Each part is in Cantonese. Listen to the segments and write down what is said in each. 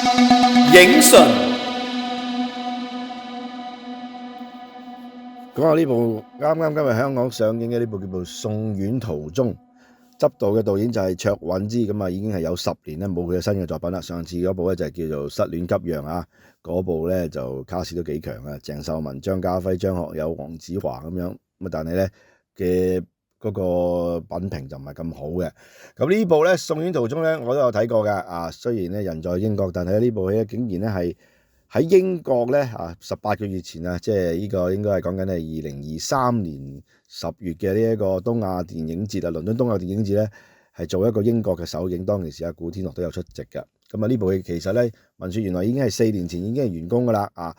影純講下呢部啱今日香港上映嘅呢部叫做《送院途中》，執導嘅導演就係卓韻芝，咁啊已經係有10年咧冇佢嘅新嘅作品啦。上次嗰部咧就係叫做《失戀急讓》啊，嗰部咧就卡士都幾強啊，鄭秀文、張家輝、張學友、黃子華咁樣，咁但係咧嘅嗰個品評就唔係咁好嘅。咁呢部咧《送院途中》咧我都有睇過㗎啊，雖然咧人在英國，但係呢部戲咧竟然咧係喺英國咧18個月前啊，即係呢個應該係講緊係2023年10月嘅呢一個東亞電影節啊，倫敦東亞電影節咧係做一個英國嘅首映，當其時古天樂都有出席㗎。咁啊呢部戲其實咧聞說原來已經係4年前已經係完工㗎啦啊！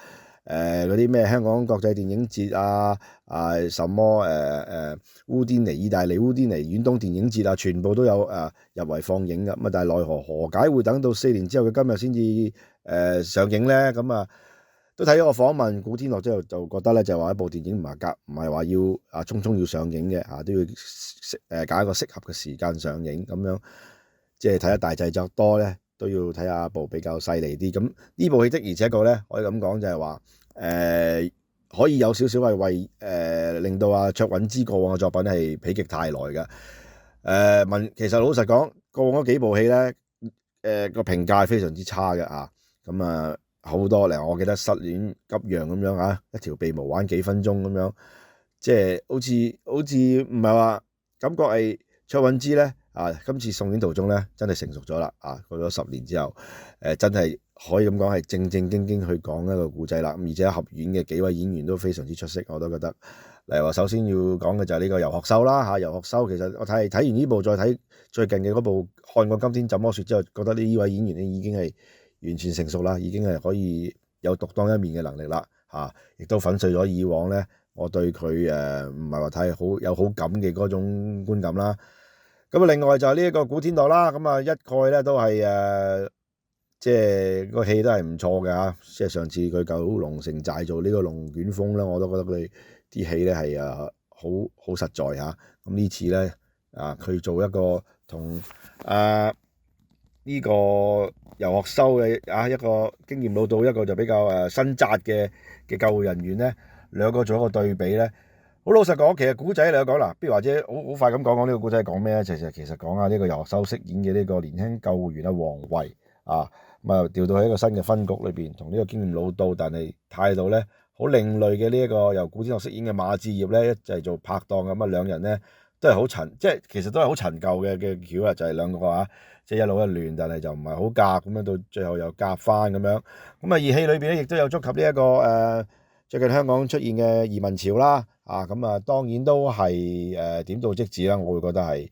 嗰啲咩香港國際電影節什麼烏甸尼意大利烏甸尼遠東電影節全部都有入圍放映㗎。咁但係奈何解會等到4年之後嘅今日先至上映咧？咁都睇咗個訪問，古天樂之後就覺得咧就話一部電影唔係話要匆匆要上映嘅都要揀一個適合嘅時間上映咁樣，即係睇下大製作多咧。都要睇下部比較犀利啲，咁呢部戲的而且確咧，可以咁講就係話，可以有少少係為令到卓韻芝過往嘅作品係否極泰來嘅。其實老實講，過往嗰幾部戲咧，個評價係非常之差嘅咁好多嚟，我記得失戀急讓咁樣一條鼻毛玩幾分鐘咁樣，即係好似唔係話感覺係卓韻芝咧。今次送院途中咧，真係成熟咗啦！過咗10年之後，真係可以咁講係正正經經去講一個故仔啦。而且合演嘅幾位演員都非常之出色，我都覺得。例如話，首先要講嘅就係呢個游學修啦游學修其實我睇完呢部，再睇最近嘅嗰部《看過今天怎麼說》之後，覺得呢位演員咧已經係完全成熟啦，已經係可以有獨當一面嘅能力啦亦都粉碎咗以往咧我對佢唔係話太好有好感嘅嗰種觀感啦。咁另外就係呢一個古天樂啦，咁一概咧都係即係個戲都係唔錯嘅即係上次佢九龍城寨做呢個龍捲風咧，我都覺得佢啲戲咧係好實在咁呢次咧佢做一個同呢個游學修嘅一個經驗老道，一個就比較新紮嘅救護人員咧，兩個做一個對比咧。好老實講，其實古仔嚟講不如或者好快咁講呢個古仔係講咩咧？其實講下呢個游學修飾演嘅呢個年輕救護員黃慧調到喺一個新嘅分局裏邊，同呢個經驗老道但係態度咧好另類嘅呢一個由古天樂飾演嘅馬志業咧，就係做拍檔咁兩人咧都係好即係其實都係好陳舊嘅橋啦，就係兩個即係一老一嫩，但係就唔係好夾咁樣，到最後又夾翻咁樣。咁而戲裏邊咧亦都有觸及呢一個最近香港出現嘅移民潮啦。當然都係點到即止啦，我會覺得係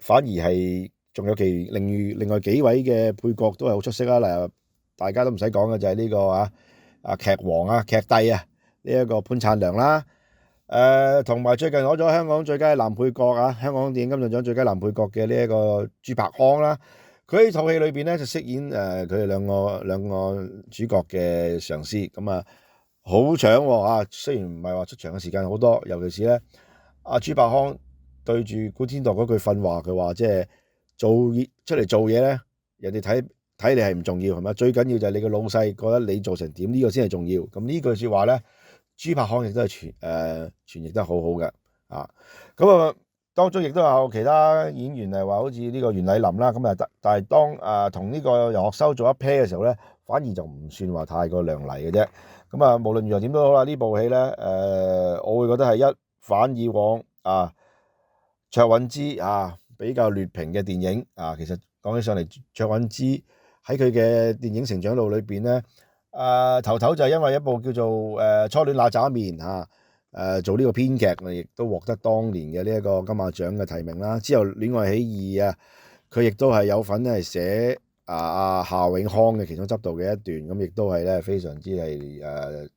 反而係仲有另外幾位嘅配角都係好出色啦。例如大家都唔使講嘅就係呢個劇王劇帝呢一個潘燦良啦。同埋最近攞咗香港最佳男配角香港電影金像獎最佳男配角嘅呢一個朱柏康啦。佢呢套戲裏邊咧就飾演佢哋兩個主角嘅上司咁好搶喎雖然唔係話出場嘅時間好多，尤其是咧朱柏康對住古天樂嗰句訓話，佢話即係出嚟做嘢咧，人哋睇你係唔重要係咪？最緊要就係你個老細覺得你做成點，呢個先係重要。咁呢句說話咧，朱柏康亦都係傳譯得好好嘅咁當中亦都有其他演員話好似呢個袁澧林啦，但係當同呢個游學修做一 pair 嘅時候咧，反而就唔算話太過亮麗嘅啫。無論如何點都好啦，呢部戲咧我會覺得係一反以往卓韻芝比較劣評嘅電影其實講起上嚟，卓韻芝喺佢嘅電影成長路裏邊咧頭就係因為一部叫做初戀那扎面做呢個編劇，亦都獲得當年嘅呢一個金馬獎嘅提名啦。之後戀愛喜二佢亦都係有份係寫夏永康嘅其中執導嘅一段，咁亦都係咧非常之係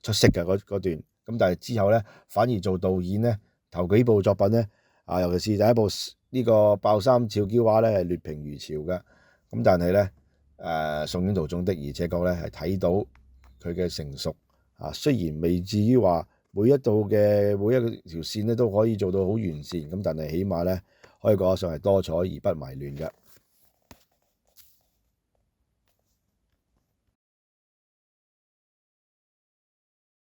出色嘅嗰段。咁但係之後咧反而做導演咧，頭幾部作品咧尤其是第一部呢個爆三俏嬌娃咧係劣評如潮嘅。咁但係咧送院途中的而且確咧係睇到佢嘅成熟雖然未至於話每一條線咧都可以做到好完善，咁但係起碼咧可以講得上係多彩而不迷亂嘅。